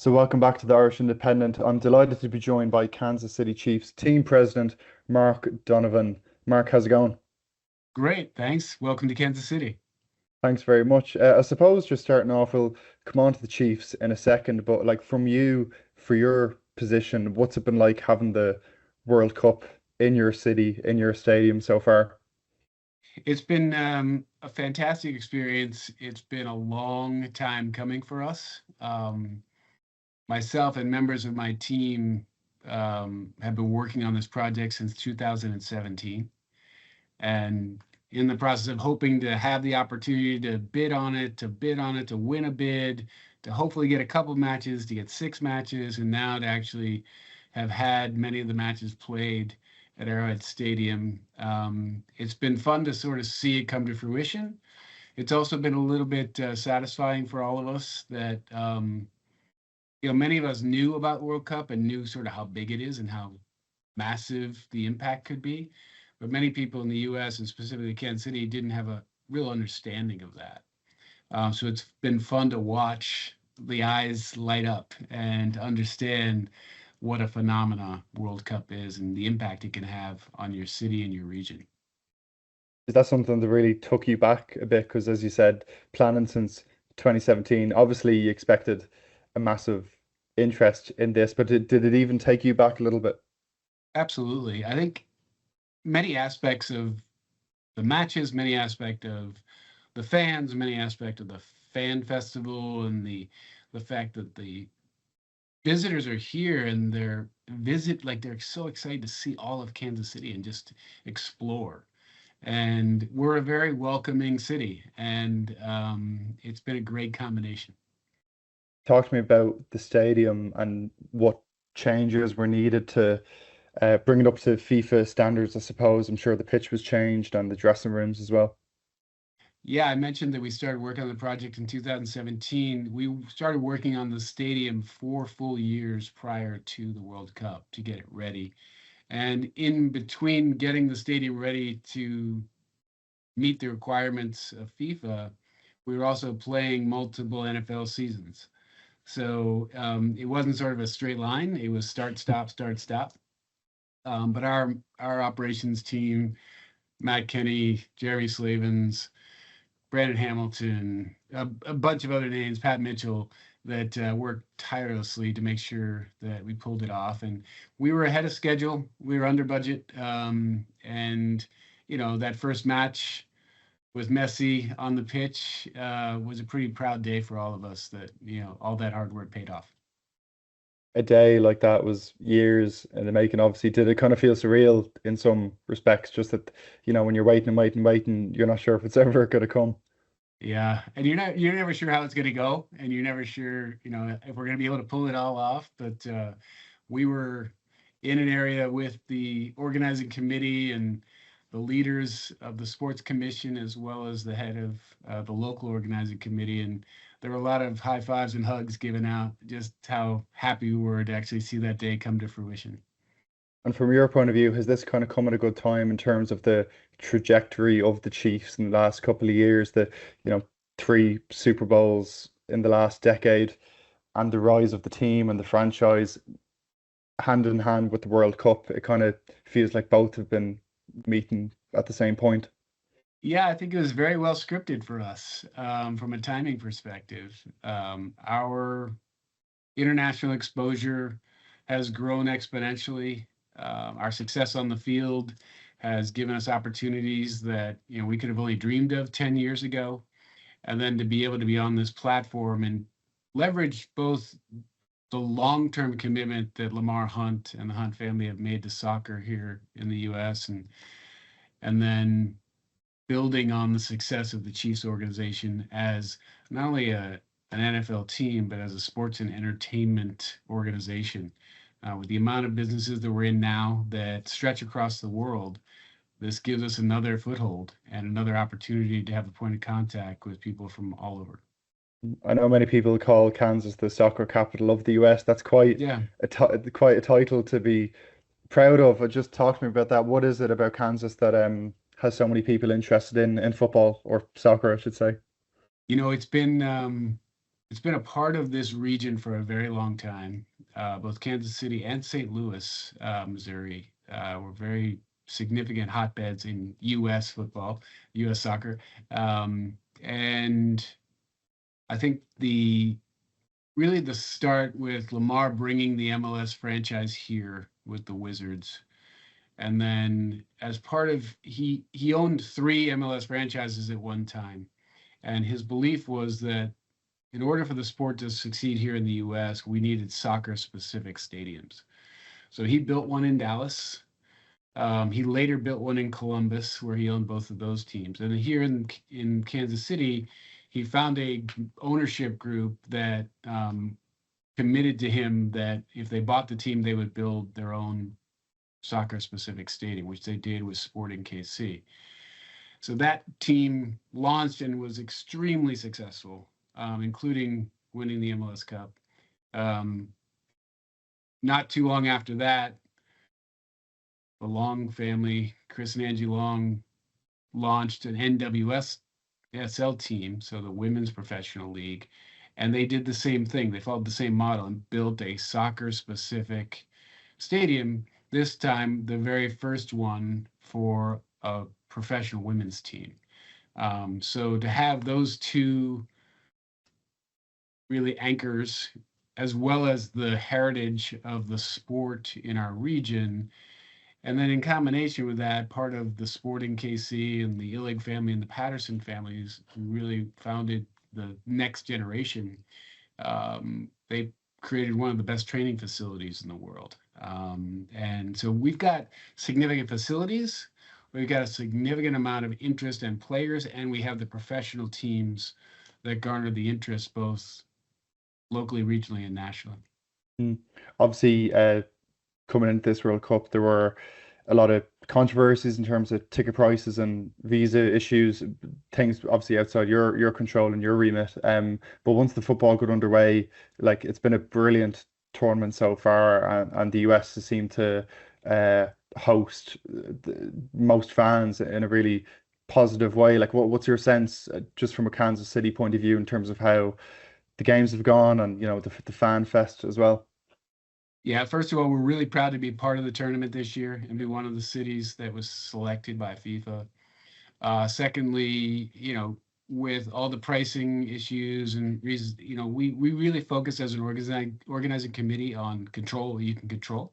So welcome back to the Irish Independent. I'm delighted to be joined by Kansas City Chiefs team president Mark Donovan. Mark, how's it going? Great, thanks. Welcome to Kansas City. Thanks very much. I suppose just starting off, we'll come on to the Chiefs in a second, but like from you, for your position, what's it been like having the World Cup in your city, in your stadium so far? It's been a fantastic experience. It's been a long time coming for us. Myself and members of my team have been working on this project since 2017, and in the process of hoping to have the opportunity to bid on it, to win a bid, to hopefully get a couple matches, to get six matches, and now to actually have had many of the matches played at Arrowhead Stadium. It's been fun to sort of see it come to fruition. It's also been a little bit satisfying for all of us that many of us knew about the World Cup and knew sort of how big it is and how massive the impact could be. But many people in the US and specifically Kansas City didn't have a real understanding of that. So it's been fun to watch the eyes light up and understand what a phenomena World Cup is and the impact it can have on your city and your region. Is that something that really took you back a bit? Because as you said, planning since 2017, obviously you expected a massive interest in this, but did it even take you back a little bit? Absolutely. I think many aspects of the matches, many aspect of the fans, many aspect of the fan festival, and the fact that the visitors are here and they're so excited to see all of Kansas City and just explore. And we're a very welcoming city, and it's been a great combination. Talk to me about the stadium and what changes were needed to bring it up to FIFA standards, I suppose. I'm sure the pitch was changed and the dressing rooms as well. Yeah, I mentioned that we started working on the project in 2017. We started working on the stadium 4 full years prior to the World Cup to get it ready. And in between getting the stadium ready to meet the requirements of FIFA, we were also playing multiple NFL seasons. So it wasn't sort of a straight line. It was start, stop, start, stop. But our operations team, Matt Kenny, Jeremy Slavens, Brandon Hamilton, a bunch of other names, Pat Mitchell, that worked tirelessly to make sure that we pulled it off. And we were ahead of schedule. We were under budget. And, that first match with Messi on the pitch was a pretty proud day for all of us that, all that hard work paid off. A day like that was years in the making. Obviously, did it kind of feel surreal in some respects? Just that, when you're waiting and waiting and waiting, you're not sure if it's ever going to come. Yeah, and you're never sure how it's going to go, and you're never sure, if we're going to be able to pull it all off. But we were in an area with the organizing committee and the leaders of the sports commission, as well as the head of the local organizing committee, and there were a lot of high fives and hugs given out. Just how happy we were to actually see that day come to fruition. And from your point of view, has this kind of come at a good time in terms of the trajectory of the Chiefs in the last couple of years? You know, three Super Bowls in the last decade and the rise of the team and the franchise hand in hand with the World Cup. It kind of feels like both have been meeting at the same point. Yeah, I think it was very well scripted for us from a timing perspective. Our international exposure has grown exponentially. Our success on the field has given us opportunities that we could have only dreamed of 10 years ago. And then to be able to be on this platform and leverage both the long-term commitment that Lamar Hunt and the Hunt family have made to soccer here in the US, and then building on the success of the Chiefs organization as not only an NFL team, but as a sports and entertainment organization. With the amount of businesses that we're in now that stretch across the world, this gives us another foothold and another opportunity to have a point of contact with people from all over. I know many people call Kansas the soccer capital of the US. That's quite Yeah. quite a title to be proud of. Just talk to me about that. What is it about Kansas that has so many people interested in football or soccer, I should say? It's been it's been a part of this region for a very long time. Both Kansas City and St. Louis, Missouri, were very significant hotbeds in U.S. football, U.S. soccer, and I think the start with Lamar bringing the MLS franchise here with the Wizards, and then as part of he owned three MLS franchises at one time, and his belief was that in order for the sport to succeed here in the US, we needed soccer specific stadiums. So he built one in Dallas. He later built one in Columbus, where he owned both of those teams. And here in Kansas City, he found a ownership group that committed to him that if they bought the team, they would build their own soccer specific stadium, which they did with Sporting KC. So that team launched and was extremely successful, including winning the MLS Cup. Not too long after that, the Long family, Chris and Angie Long, launched an NWSL team, so the Women's Professional League, and they did the same thing. They followed the same model and built a soccer-specific stadium. This time, the very first one for a professional women's team. So to have those two really anchors, as well as the heritage of the sport in our region, and then in combination with that, part of the Sporting KC and the Illig family and the Patterson families who really founded the next generation. They created one of the best training facilities in the world. And so we've got significant facilities, we've got a significant amount of interest and players, and we have the professional teams that garner the interest both locally, regionally, and nationally. Mm. Obviously, coming into this World Cup, there were a lot of controversies in terms of ticket prices and visa issues, things obviously outside your control and your remit. But once the football got underway, like it's been a brilliant tournament so far, and the US has seemed to host the most fans in a really positive way. Like, what's your sense, just from a Kansas City point of view, in terms of how the games have gone and the fan fest as well? Yeah, first of all, we're really proud to be part of the tournament this year and be one of the cities that was selected by FIFA. Secondly, with all the pricing issues and reasons, we really focus as an organizing committee on control what you can control.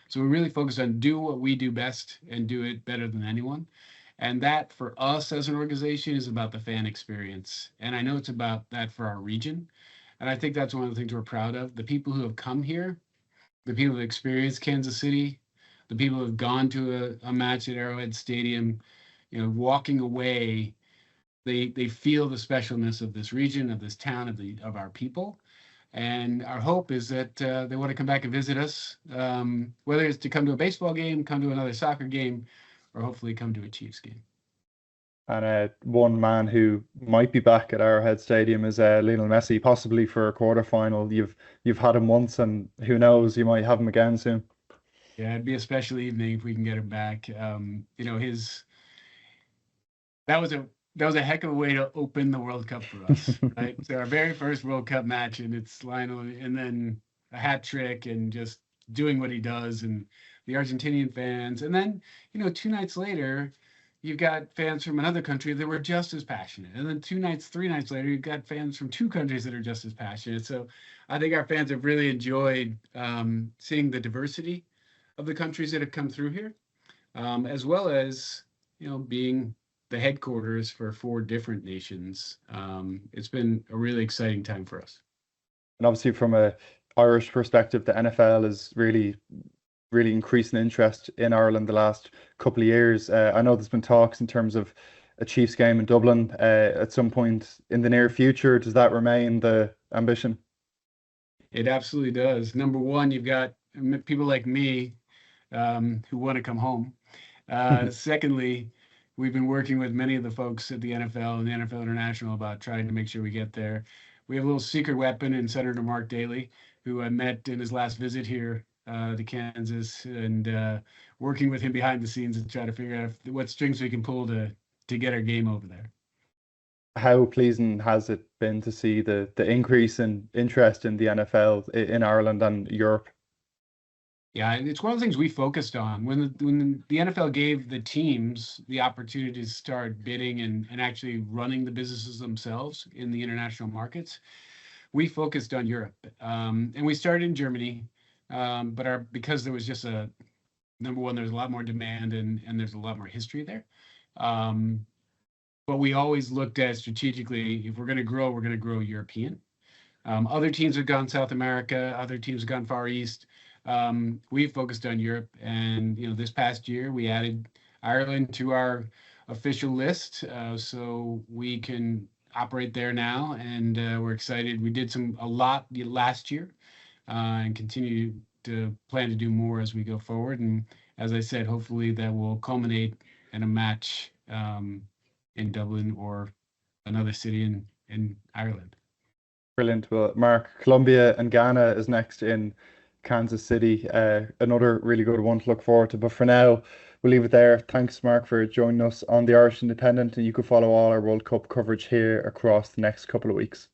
So we really focus on do what we do best and do it better than anyone. And that for us as an organization is about the fan experience. And I know it's about that for our region. And I think that's one of the things we're proud of. The people who have come here, the people who have experienced Kansas City, the people who have gone to a match at Arrowhead Stadium, walking away, they feel the specialness of this region, of this town, of our people. And our hope is that they want to come back and visit us, whether it's to come to a baseball game, come to another soccer game, or hopefully come to a Chiefs game. And one man who might be back at Arrowhead Stadium is Lionel Messi, possibly for a quarterfinal. You've had him once, and who knows, you might have him again soon. Yeah, it'd be a special evening if we can get him back. His that was a heck of a way to open the World Cup for us, right? So our very first World Cup match, and it's Lionel, and then a hat trick, and just doing what he does, and the Argentinian fans, and then 2 nights later, you've got fans from another country that were just as passionate, and then 2 nights, 3 nights later, you've got fans from two countries that are just as passionate. So I think our fans have really enjoyed seeing the diversity of the countries that have come through here, as well as being the headquarters for 4 different nations. It's been a really exciting time for us. And obviously, from a Irish perspective, the NFL is really, really increasing interest in Ireland the last couple of years. I know there's been talks in terms of a Chiefs game in Dublin at some point in the near future. Does that remain the ambition? It absolutely does. Number one, you've got people like me who want to come home. Secondly, we've been working with many of the folks at the NFL and the NFL International about trying to make sure we get there. We have a little secret weapon in Senator Mark Daley, who I met in his last visit here to Kansas, and working with him behind the scenes to try to figure out what strings we can pull to get our game over there. How pleasing has it been to see the increase in interest in the NFL in Ireland and Europe? Yeah, and it's one of the things we focused on when the NFL gave the teams the opportunity to start bidding and actually running the businesses themselves in the international markets. We focused on Europe, and we started in Germany, but our because there was just a number one, there's a lot more demand and there's a lot more history there. Um, but we always looked at strategically if we're going to grow, we're going to grow European. Other teams have gone South America. Other teams have gone Far East. We've focused on Europe, and this past year we added Ireland to our official list, so we can operate there now, and we're excited. We did a lot last year, and continue to plan to do more as we go forward. And as I said, hopefully that will culminate in a match in Dublin or another city in Ireland. Brilliant. Well, Mark, Colombia and Ghana is next in Kansas City. Another really good one to look forward to. But for now, we'll leave it there. Thanks, Mark, for joining us on the Irish Independent. And you can follow all our World Cup coverage here across the next couple of weeks.